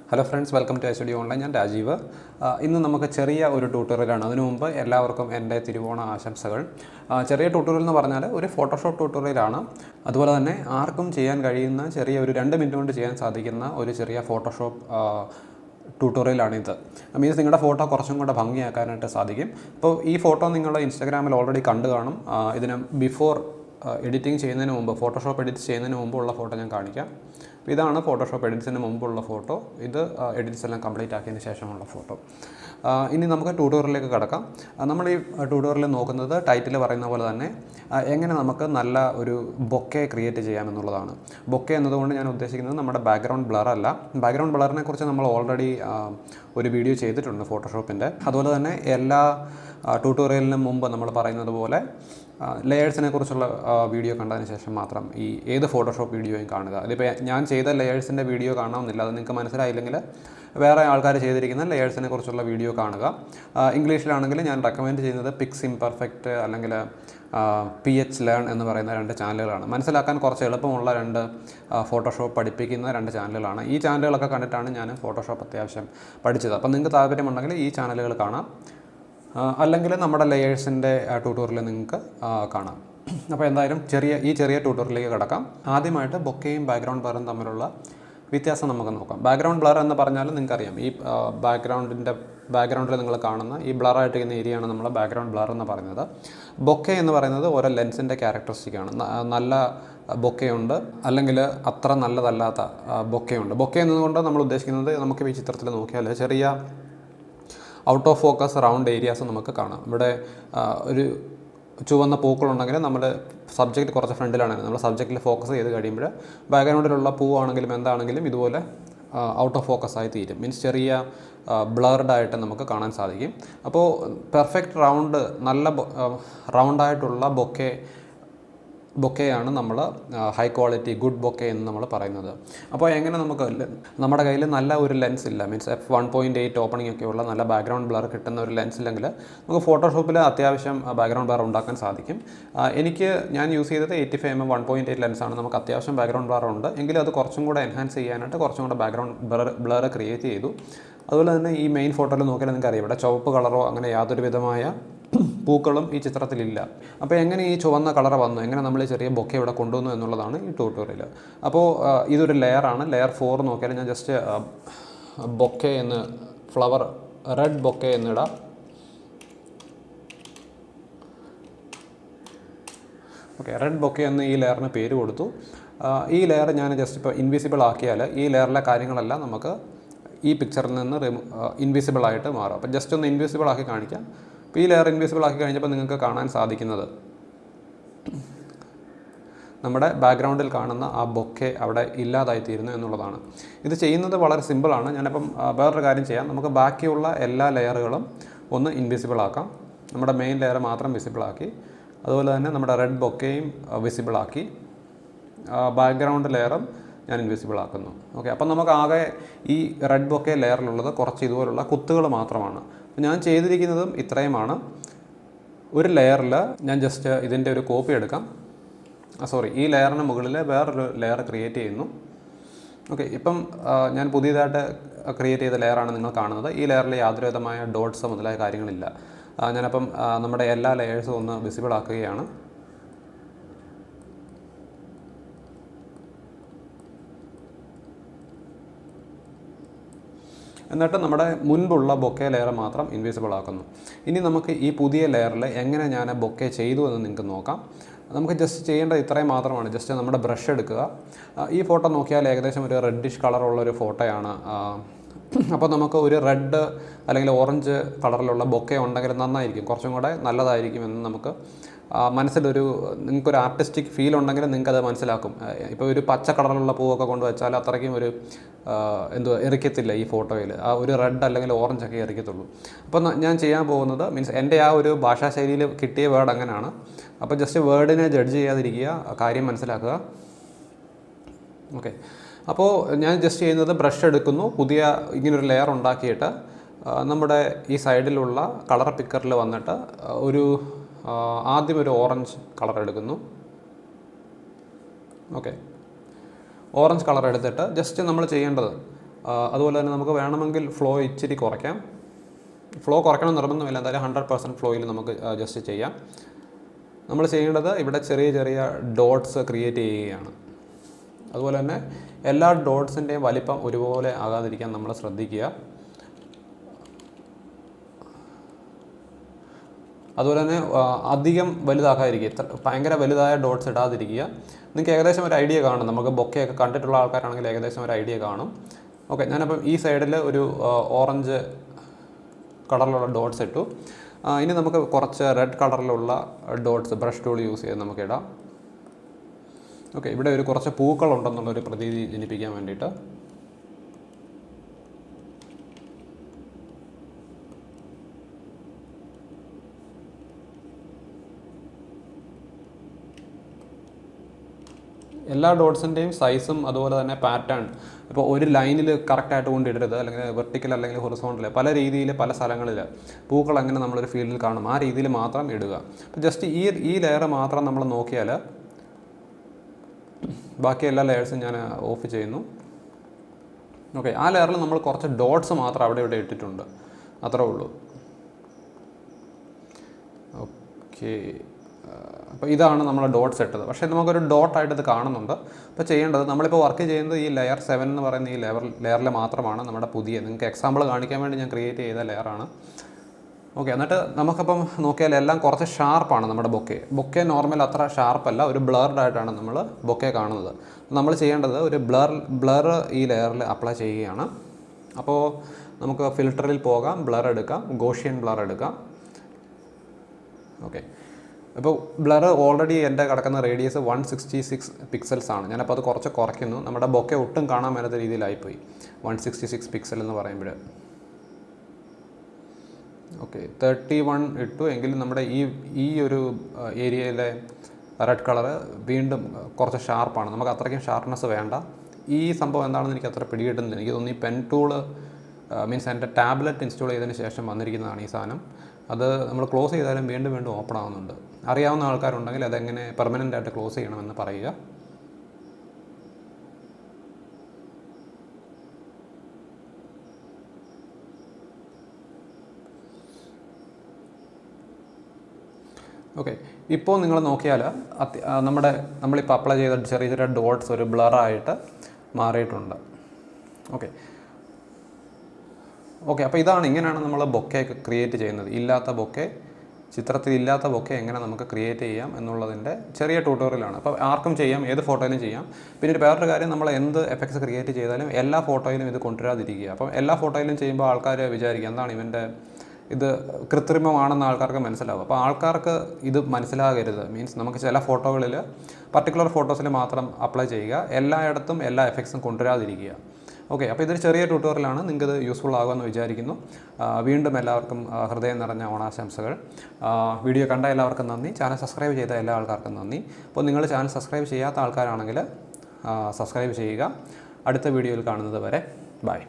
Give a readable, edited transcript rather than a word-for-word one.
Hello friends, welcome to S D online. ഞാൻ രാജീവ്. ഇന്ന് നമുക്ക് ചെറിയ ഒരു ട്യൂട്ടോറിയലാണ്. അതിനു മുമ്പ് എല്ലാവർക്കും എൻ്റെ തിരുവോണ ആശംസകൾ. ചെറിയ ട്യൂട്ടോറിയൽ എന്ന് പറഞ്ഞാൽ ഒരു ഫോട്ടോഷോപ്പ് ട്യൂട്ടോറിയലാണ്. അതുപോലെ തന്നെ ആർക്കും ചെയ്യാൻ കഴിയുന്ന ചെറിയ ഒരു 2 മിനിറ്റ് കൊണ്ട് ചെയ്യാൻ സാധിക്കുന്ന ഒരു ചെറിയ ഫോട്ടോഷോപ്പ് ട്യൂട്ടോറിയലാണിത്. മീൻസ് നിങ്ങളുടെ ഫോട്ടോ കുറച്ചും കൂടെ ഭംഗിയാക്കാനായിട്ട് സാധിക്കും. അപ്പോൾ ഈ ഫോട്ടോ നിങ്ങൾ ഇൻസ്റ്റാഗ്രാമിൽ ഓൾറെഡി കണ്ടു കാണും. ഇതിന് ബിഫോർ എഡിറ്റിംഗ് ചെയ്യുന്നതിന് മുമ്പ്, ഫോട്ടോഷോപ്പ് എഡിറ്റ് ചെയ്യുന്നതിന് മുമ്പുള്ള ഫോട്ടോ ഞാൻ കാണിക്കാം. അപ്പോൾ ഇതാണ് ഫോട്ടോഷോപ്പ് എഡിറ്റ്സിന് മുമ്പുള്ള ഫോട്ടോ. ഇത് എഡിറ്റ്സ് എല്ലാം കംപ്ലീറ്റ് ആക്കിയതിന് ശേഷമുള്ള ഫോട്ടോ. ഇനി നമുക്ക് ട്യൂട്ടോറിയലിലേക്ക് കടക്കാം. നമ്മൾ ഈ ട്യൂട്ടോറിയൽ നോക്കുന്നത് ടൈറ്റിൽ പറയുന്ന പോലെ തന്നെ എങ്ങനെ നമുക്ക് നല്ല ഒരു ബൊക്കെ ക്രിയേറ്റ് ചെയ്യാമെന്നുള്ളതാണ്. ബൊക്കെ എന്നതുകൊണ്ട് ഞാൻ ഉദ്ദേശിക്കുന്നത് നമ്മുടെ ബാക്ക്ഗ്രൗണ്ട് ബ്ലർ അല്ല. ബാക്ക്ഗ്രൗണ്ട് ബ്ലറിനെ കുറിച്ച് നമ്മൾ ഓൾറെഡി ഒരു വീഡിയോ ചെയ്തിട്ടുണ്ട് ഫോട്ടോഷോപ്പിൻ്റെ. അതുപോലെ തന്നെ എല്ലാ ട്യൂട്ടോറിയലിനും മുമ്പ് നമ്മൾ പറയുന്നത് പോലെ ലെയേഴ്സിനെ കുറിച്ചുള്ള വീഡിയോ കണ്ടതിന് ശേഷം മാത്രം ഈ ഏത് ഫോട്ടോഷോപ്പ് വീഡിയോയും കാണുക. അതിപ്പോൾ ഞാൻ ചെയ്ത ലെയേഴ്സിൻ്റെ വീഡിയോ കാണണമെന്നില്ല. അത് നിങ്ങൾക്ക് മനസ്സിലായില്ലെങ്കിൽ വേറെ ആൾക്കാർ ചെയ്തിരിക്കുന്ന ലെയേഴ്സിനെ കുറിച്ചുള്ള വീഡിയോ കാണുക. ഇംഗ്ലീഷിലാണെങ്കിൽ ഞാൻ റെക്കമെൻഡ് ചെയ്യുന്നത് പിക്സ് ഇംപെർഫെക്റ്റ് അല്ലെങ്കിൽ PH ലേൺ എന്ന് പറയുന്ന 2 ചാനലുകളാണ്. മനസ്സിലാക്കാൻ കുറച്ച് എളുപ്പമുള്ള 2 ഫോട്ടോഷോപ്പ് പഠിപ്പിക്കുന്ന 2 ചാനലുകളാണ്. ഈ ചാനലുകളൊക്കെ കണ്ടിട്ടാണ് ഞാൻ ഫോട്ടോഷോപ്പ് അത്യാവശ്യം പഠിച്ചത്. അപ്പോൾ നിങ്ങൾക്ക് താല്പര്യമുണ്ടെങ്കിൽ ഈ ചാനലുകൾ കാണാം, അല്ലെങ്കിൽ നമ്മുടെ ലെയേഴ്സിൻ്റെ ട്യൂട്ടോറിയൽ നിങ്ങൾക്ക് കാണാം. അപ്പോൾ എന്തായാലും ഈ ചെറിയ ട്യൂട്ടോറിയലിലേക്ക് കിടക്കാം. ആദ്യമായിട്ട് ബൊക്കെയും ബാക്ക്ഗ്രൗണ്ട് ബ്ലറും തമ്മിലുള്ള വ്യത്യാസം നമുക്ക് നോക്കാം. ബാക്ക്ഗ്രൗണ്ട് ബ്ലർ എന്ന് പറഞ്ഞാൽ നിങ്ങൾക്കറിയാം, ഈ ബാക്ക്ഗ്രൗണ്ടിൽ നിങ്ങൾ കാണുന്ന ഈ ബ്ലറായിട്ടിരിക്കുന്ന ഏരിയയാണ് നമ്മൾ ബാക്ക്ഗ്രൗണ്ട് ബ്ലർ എന്ന് പറയുന്നത്. ബൊക്കെ എന്ന് പറയുന്നത് ഓരോ ലെൻസിൻ്റെ ക്യാരക്ടറിസ്റ്റിക്കാണ്. നല്ല ബൊക്കെയുണ്ട്, അല്ലെങ്കിൽ അത്ര നല്ലതല്ലാത്ത ബൊക്കെയുണ്ട്. ബൊക്കെ എന്നതുകൊണ്ട് നമ്മൾ ഉദ്ദേശിക്കുന്നത്, നമുക്ക് ഈ ചിത്രത്തിൽ നോക്കിയാൽ ചെറിയ out of focus round areas നമുക്ക് കാണാം. ഇവിടെ ഒരു ചുവന്ന പൂക്കളുണ്ടെങ്കിൽ നമ്മൾ സബ്ജക്റ്റ് കുറച്ച് ഫ്രണ്ടിലാണെങ്കിൽ നമ്മൾ സബ്ജക്റ്റിൽ ഫോക്കസ് ചെയ്ത് കഴിയുമ്പോൾ ബാക്ക്ഗ്രൗണ്ടിലുള്ള പൂവാണെങ്കിലും എന്താണെങ്കിലും ഇതുപോലെ ഔട്ട് ഓഫ് ഫോക്കസ് ആയി തീരും. മീൻസ് ചെറിയ ബ്ലർഡായിട്ട് നമുക്ക് കാണാൻ സാധിക്കും. അപ്പോൾ പെർഫെക്റ്റ് നല്ല റൗണ്ടായിട്ടുള്ള ബൊക്കെയാണ് നമ്മൾ ഹൈ ക്വാളിറ്റി ഗുഡ് ബൊക്കെ എന്ന് നമ്മൾ പറയുന്നത്. അപ്പോൾ എങ്ങനെ നമ്മുടെ കയ്യിൽ നല്ല ഒരു ലെൻസ് ഇല്ല, മീൻസ് f1.8 ഓപ്പണിംഗ് ഒക്കെയുള്ള നല്ല ബാക്ക്ഗ്രൗണ്ട് ബ്ലർ കിട്ടുന്ന ഒരു ലെൻസ് ഇല്ലെങ്കിൽ നമുക്ക് ഫോട്ടോഷോപ്പിൽ അത്യാവശ്യം ബാക്ക്ഗ്രൗണ്ട് ബ്ലർ ഉണ്ടാക്കാൻ സാധിക്കും. ഞാൻ യൂസ് ചെയ്തത് 85mm 1.8 ലെൻസാണ്. നമുക്ക് അത്യാവശ്യം ബാക്ക്ഗ്രൗണ്ട് ബ്ലർ ഉണ്ട്, എങ്കിലും അത് കുറച്ചും കൂടെ എൻഹാൻസ് ചെയ്യാനായിട്ട് കുറച്ചും കൂടെ ബാക്ക്ഗ്രൗണ്ട് ബ്ലർ ക്രിയേറ്റ് ചെയ്തു. അതുപോലെ തന്നെ ഈ മെയിൻ ഫോട്ടോയിൽ നോക്കിയാൽ നിങ്ങൾക്ക് അറിയാം, ഇവിടെ ചുവപ്പ് കളറോ അങ്ങനെ യാതൊരു വിധമായ പൂക്കളും ഈ ചിത്രത്തിലില്ല. അപ്പോൾ എങ്ങനെ ഈ ചുവന്ന കളർ വന്നു, എങ്ങനെ നമ്മൾ ഈ ചെറിയ ബൊക്കെ ഇവിടെ കൊണ്ടുവന്നു എന്നുള്ളതാണ് ഈ ട്യൂട്ടോറിയൽ. അപ്പോൾ ഇതൊരു ലെയറാണ്. ലെയർ 4 നോക്കിയാൽ ഞാൻ ജസ്റ്റ് ബൊക്കെ എന്ന് ഫ്ലവർ റെഡ് ബൊക്കെ എന്നിടാം. ഓക്കെ, റെഡ് ബൊക്കെ എന്ന് ഈ ലെയറിന് പേര് കൊടുത്തു. ഈ ലെയർ ഞാൻ ജസ്റ്റ് ഇപ്പോൾ ഇൻവിസിബിൾ ആക്കിയാൽ ഈ ലെയറിലെ കാര്യങ്ങളെല്ലാം നമുക്ക് ഈ പിക്ചറിൽ നിന്ന് ഇൻവിസിബിൾ ആയിട്ട് മാറും. അപ്പോൾ ജസ്റ്റ് ഒന്ന് ഇൻവിസിബിൾ ആക്കി കാണിക്കാം. അപ്പോൾ ഈ ലെയർ ഇൻവിസിബിൾ ആക്കി കഴിഞ്ഞപ്പോൾ നിങ്ങൾക്ക് കാണാൻ സാധിക്കുന്നത് നമ്മുടെ ബാക്ക്ഗ്രൗണ്ടിൽ കാണുന്ന ആ ബൊക്കെ അവിടെ ഇല്ലാതായിത്തീരുന്നു എന്നുള്ളതാണ്. ഇത് ചെയ്യുന്നത് വളരെ സിമ്പിളാണ്. ഞാനിപ്പം വേറൊരു കാര്യം ചെയ്യാം. നമുക്ക് ബാക്കിയുള്ള എല്ലാ ലെയറുകളും ഒന്ന് ഇൻവിസിബിൾ ആക്കാം. നമ്മുടെ മെയിൻ ലെയർ മാത്രം വിസിബിൾ ആക്കി, അതുപോലെ തന്നെ നമ്മുടെ റെഡ് ബൊക്കെയും വിസിബിൾ ആക്കി, ബാക്ക്ഗ്രൗണ്ട് ലെയറും ഞാൻ ഇൻവിസിബിൾ ആക്കുന്നു. ഓക്കെ, അപ്പം നമുക്ക് ആകെ ഈ റെഡ് ബൊക്കെ ലെയറിലുള്ളത് കുറച്ച് ഇതുപോലുള്ള കുത്തുകൾ മാത്രമാണ്. ഞാൻ ചെയ്തിരിക്കുന്നതും ഇത്രയുമാണ്. ഒരു ലെയറിൽ ഞാൻ ജസ്റ്റ് ഇതിൻ്റെ ഒരു കോപ്പി എടുക്കാം. ഈ ലെയറിന് മുകളിൽ വേറൊരു ലെയർ ക്രിയേറ്റ് ചെയ്യുന്നു. ഓക്കെ, ഇപ്പം ഞാൻ പുതിയതായിട്ട് ക്രിയേറ്റ് ചെയ്ത ലെയറാണ് നിങ്ങൾ കാണുന്നത്. ഈ ലെയറിൽ യാതൊരു വിധമായ ഡോട്ട്സ് മുതലായ കാര്യങ്ങളില്ല. ഞാനപ്പം നമ്മുടെ എല്ലാ ലെയേഴ്സും ഒന്ന് വിസിബിൾ ആക്കുകയാണ്. എന്നിട്ട് നമ്മുടെ മുൻപുള്ള ബൊക്കെ ലെയർ മാത്രം ഇൻവിസിബിൾ ആക്കുന്നു. ഇനി നമുക്ക് ഈ പുതിയ ലെയറിൽ എങ്ങനെ ഞാൻ ബൊക്കെ ചെയ്തു എന്ന് നിങ്ങൾക്ക് നോക്കാം. നമുക്ക് ജസ്റ്റ് ചെയ്യേണ്ടത് ഇത്രയും മാത്രമാണ്. ജസ്റ്റ് നമ്മുടെ ബ്രഷ് എടുക്കുക. ഈ ഫോട്ടോ നോക്കിയാൽ ഏകദേശം ഒരു റെഡിഷ് കളറുള്ളൊരു ഫോട്ടോയാണ്. അപ്പോൾ നമുക്ക് ഒരു റെഡ് അല്ലെങ്കിൽ ഓറഞ്ച് കളറിലുള്ള ബൊക്കെ ഉണ്ടെങ്കിൽ നന്നായിരിക്കും, കുറച്ചും കൂടെ നല്ലതായിരിക്കുമെന്ന് നമുക്ക് നിങ്ങൾക്കൊരു ആർട്ടിസ്റ്റിക് ഫീൽ ഉണ്ടെങ്കിൽ നിങ്ങൾക്കത് മനസ്സിലാക്കും. ഇപ്പോൾ ഒരു പച്ച കളറിലുള്ള പൂവൊക്കെ കൊണ്ട് വെച്ചാൽ അത്രയ്ക്കും ഒരു എറിക്കത്തില്ല ഈ ഫോട്ടോയിൽ. ആ ഒരു റെഡ് അല്ലെങ്കിൽ ഓറഞ്ചൊക്കെ എറിക്കത്തുള്ളൂ. അപ്പോൾ ഞാൻ ചെയ്യാൻ പോകുന്നത് മീൻസ് എൻ്റെ ആ ഒരു ഭാഷാശൈലിയിൽ കിട്ടിയ വേർഡ് അങ്ങനെയാണ്. അപ്പോൾ ജസ്റ്റ് വേർഡിനെ ജഡ്ജ് ചെയ്യാതിരിക്കുക, കാര്യം മനസ്സിലാക്കുക. ഓക്കെ, അപ്പോൾ ഞാൻ ജസ്റ്റ് ചെയ്യുന്നത് ബ്രഷ് എടുക്കുന്നു, പുതിയ ഇങ്ങനൊരു ലെയർ ഉണ്ടാക്കിയിട്ട് നമ്മുടെ ഈ സൈഡിലുള്ള കളർ പിക്കറിൽ വന്നിട്ട് ആദ്യം ഒരു ഓറഞ്ച് കളർ എടുക്കുന്നു. ഓക്കെ, ഓറഞ്ച് കളർ എടുത്തിട്ട് ജസ്റ്റ് നമ്മൾ ചെയ്യേണ്ടത് അതുപോലെ തന്നെ നമുക്ക് വേണമെങ്കിൽ ഫ്ലോ ഇച്ചിരി കുറയ്ക്കാം. ഫ്ലോ കുറയ്ക്കണം നിർബന്ധമില്ല, എന്തായാലും 100% ഫ്ലോയിൽ നമുക്ക് ജസ്റ്റ് ചെയ്യാം. നമ്മൾ ചെയ്യേണ്ടത് ഇവിടെ ചെറിയ ചെറിയ ഡോട്ട്സ് ക്രിയേറ്റ് ചെയ്യുകയാണ്. അതുപോലെ തന്നെ എല്ലാ ഡോട്ട്സിൻ്റെയും വലിപ്പം ഒരുപോലെ ആകാതിരിക്കാൻ നമ്മൾ ശ്രദ്ധിക്കുക. അതുപോലെ തന്നെ അധികം വലുതാക്കാതിരിക്കുക, ഭയങ്കര വലുതായ ഡോട്ട്സ് ഇടാതിരിക്കുക. നിങ്ങൾക്ക് ഏകദേശം ഒരു ഐഡിയ കാണും, നമുക്ക് ബൊക്കെയൊക്കെ കണ്ടിട്ടുള്ള ആൾക്കാരാണെങ്കിൽ ഏകദേശം ഒരു ഐഡിയ കാണും. ഓക്കെ, ഞാനപ്പം ഈ സൈഡിൽ ഒരു ഓറഞ്ച് കളറിലുള്ള ഡോട്ട്സ് ഇട്ടു. ഇനി നമുക്ക് കുറച്ച് റെഡ് കളറിലുള്ള ഡോട്ട്സ് ബ്രഷ് ടൂൾ യൂസ് ചെയ്ത് നമുക്കിടാം. ഓക്കെ, ഇവിടെ ഒരു കുറച്ച് പൂക്കളുണ്ടെന്നുള്ളൊരു പ്രതീതി ജനിപ്പിക്കാൻ വേണ്ടിയിട്ട്. എല്ലാ ഡോട്ട്സിൻ്റെയും സൈസും അതുപോലെ തന്നെ പാറ്റേൺ ഇപ്പോൾ ഒരു ലൈനിൽ കറക്റ്റായിട്ട് കൊണ്ടിടരുത്, അല്ലെങ്കിൽ വെർട്ടിക്കൽ അല്ലെങ്കിൽ ഹൊറിസോണ്ടൽ, പല രീതിയിൽ പല സ്ഥലങ്ങളിൽ പൂക്കൾ അങ്ങനെ നമ്മളൊരു ഫീൽഡിൽ കാണും, ആ രീതിയിൽ മാത്രം ഇടുക. അപ്പോൾ ജസ്റ്റ് ഈ ലെയർ മാത്രം നമ്മൾ നോക്കിയാൽ ബാക്കി എല്ലാ ലെയേഴ്സും ഞാൻ ഓഫ് ചെയ്യുന്നു. ഓക്കെ, ആ ലെയറിൽ നമ്മൾ കുറച്ച് ഡോട്ട്സ് മാത്രം അവിടെ ഇവിടെ ഇട്ടിട്ടുണ്ട്, അത്രേ ഉള്ളൂ. ഓക്കെ, അപ്പോൾ ഇതാണ് നമ്മൾ ഡോട്ട്സ് ഇട്ടത്. പക്ഷേ നമുക്കൊരു ഡോട്ടായിട്ട് ഇത് കാണുന്നുണ്ട്. അപ്പോൾ ചെയ്യേണ്ടത്, നമ്മളിപ്പോൾ വർക്ക് ചെയ്യുന്നത് ഈ ലെയർ 7 എന്ന് പറയുന്ന ഈ ലെയറിൽ മാത്രമാണ്, നമ്മുടെ പുതിയ, നിങ്ങൾക്ക് എക്സാമ്പിൾ കാണിക്കാൻ വേണ്ടി ഞാൻ ക്രിയേറ്റ് ചെയ്ത ലെയറാണ്. ഓക്കെ, എന്നിട്ട് നമുക്കപ്പം നോക്കിയാൽ എല്ലാം കുറച്ച് ഷാർപ്പാണ് നമ്മുടെ ബൊക്കെ നോർമൽ അത്ര ഷാർപ്പല്ല, ഒരു ബ്ലർഡ് ആയിട്ടാണ് നമ്മൾ ബൊക്കെ കാണുന്നത്. നമ്മൾ ചെയ്യേണ്ടത് ഒരു ബ്ലർ ഈ ലെയറിൽ അപ്ലൈ ചെയ്യുകയാണ്. അപ്പോൾ നമുക്ക് ഫിൽറ്ററിൽ പോകാം, ബ്ലർ എടുക്കാം, ഗോഷിയൻ ബ്ലർ എടുക്കാം. ഓക്കെ, അപ്പോൾ ബ്ലർ ഓൾറെഡി എൻ്റെ കിടക്കുന്ന റേഡിയസ് 166 പിക്സൽസ് ആണ്. ഞാനപ്പോൾ അത് കുറച്ച് കുറയ്ക്കുന്നു. നമ്മുടെ ബൊക്കെ ഒട്ടും കാണാൻ മേലാത്ത രീതിയിലായിപ്പോയി 166 പിക്സൽ എന്ന് പറയുമ്പോൾ. ഓക്കെ, 31 ഇട്ടു. എങ്കിലും നമ്മുടെ ഈ ഒരു ഏരിയയിലെ റെഡ് കളറ് വീണ്ടും കുറച്ച് ഷാർപ്പാണ്, നമുക്ക് അത്രയ്ക്കും ഷാർപ്പ്നെസ് വേണ്ട. ഈ സംഭവം എന്താണെന്ന് എനിക്ക് അത്ര പിടികിട്ടുന്നില്ല. എനിക്ക് തോന്നി പെൻ ടൂള് മീൻസ് എൻ്റെ ടാബ്ലറ്റ് ഇൻസ്റ്റാൾ ചെയ്തതിന് ശേഷം വന്നിരിക്കുന്നതാണ് ഈ സാധനം. അത് നമ്മൾ ക്ലോസ് ചെയ്താലും വീണ്ടും വീണ്ടും ഓപ്പൺ ആവുന്നുണ്ട്. അറിയാവുന്ന ആൾക്കാരുണ്ടെങ്കിൽ അതെങ്ങനെ പെർമനൻ്റ് ആയിട്ട് ക്ലോസ് ചെയ്യണമെന്ന് പറയുക. ഓക്കെ, ഇപ്പോൾ നിങ്ങൾ നോക്കിയാൽ നമ്മളിപ്പോൾ അപ്ലൈ ചെയ്ത ചെറിയ ചെറിയ ഡോട്ട്സ് ഒരു ബ്ലറായിട്ട് മാറിയിട്ടുണ്ട്. ഓക്കെ, അപ്പോൾ ഇങ്ങനെയാണ് നമ്മൾ ബൊക്കെ ക്രിയേറ്റ് ചെയ്യുന്നത്. ചിത്രത്തിൽ ഇല്ലാത്ത ബൊക്കെ എങ്ങനെ നമുക്ക് ക്രിയേറ്റ് ചെയ്യാം എന്നുള്ളതിൻ്റെ ചെറിയ ട്യൂട്ടോറിയലാണ്. അപ്പോൾ ആർക്കും ചെയ്യാം, ഏത് ഫോട്ടോയിലും ചെയ്യാം. പിന്നെ ഒരു വേറൊരു കാര്യം, നമ്മൾ എന്ത് എഫക്ട്സ് ക്രിയേറ്റ് ചെയ്താലും എല്ലാ ഫോട്ടോയിലും ഇത് കൊണ്ടുവരാതിരിക്കുക. അപ്പം എല്ലാ ഫോട്ടോയിലും ചെയ്യുമ്പോൾ ആൾക്കാർ വിചാരിക്കുക എന്താണ് ഇവൻ്റെ ഇത് കൃത്രിമമാണെന്ന് ആൾക്കാർക്ക് മനസ്സിലാവും. അപ്പോൾ ആൾക്കാർക്ക് ഇത് മനസ്സിലാകരുത്. മീൻസ് നമുക്ക് ചില ഫോട്ടോകളിൽ പർട്ടിക്കുലർ ഫോട്ടോസിൽ മാത്രം അപ്ലൈ ചെയ്യുക, എല്ലായിടത്തും എല്ലാ എഫക്ട്സും കൊണ്ടുവരാതിരിക്കുക. ഓക്കെ, അപ്പോൾ ഇതൊരു ചെറിയ ട്യൂട്ടോറിയലാണ്, നിങ്ങൾക്കിത് യൂസ്ഫുൾ ആകുമെന്ന് വിചാരിക്കുന്നു. വീണ്ടും എല്ലാവർക്കും ഹൃദയം നിറഞ്ഞ ഓണാശംസകൾ. വീഡിയോ കണ്ട എല്ലാവർക്കും നന്ദി. ചാനൽ സബ്സ്ക്രൈബ് ചെയ്ത എല്ലാ ആൾക്കാർക്കും നന്ദി. അപ്പോൾ നിങ്ങൾ ചാനൽ സബ്സ്ക്രൈബ് ചെയ്യാത്ത ആൾക്കാരാണെങ്കിൽ സബ്സ്ക്രൈബ് ചെയ്യുക. അടുത്ത വീഡിയോയിൽ കാണുന്നത് വരെ ബൈ.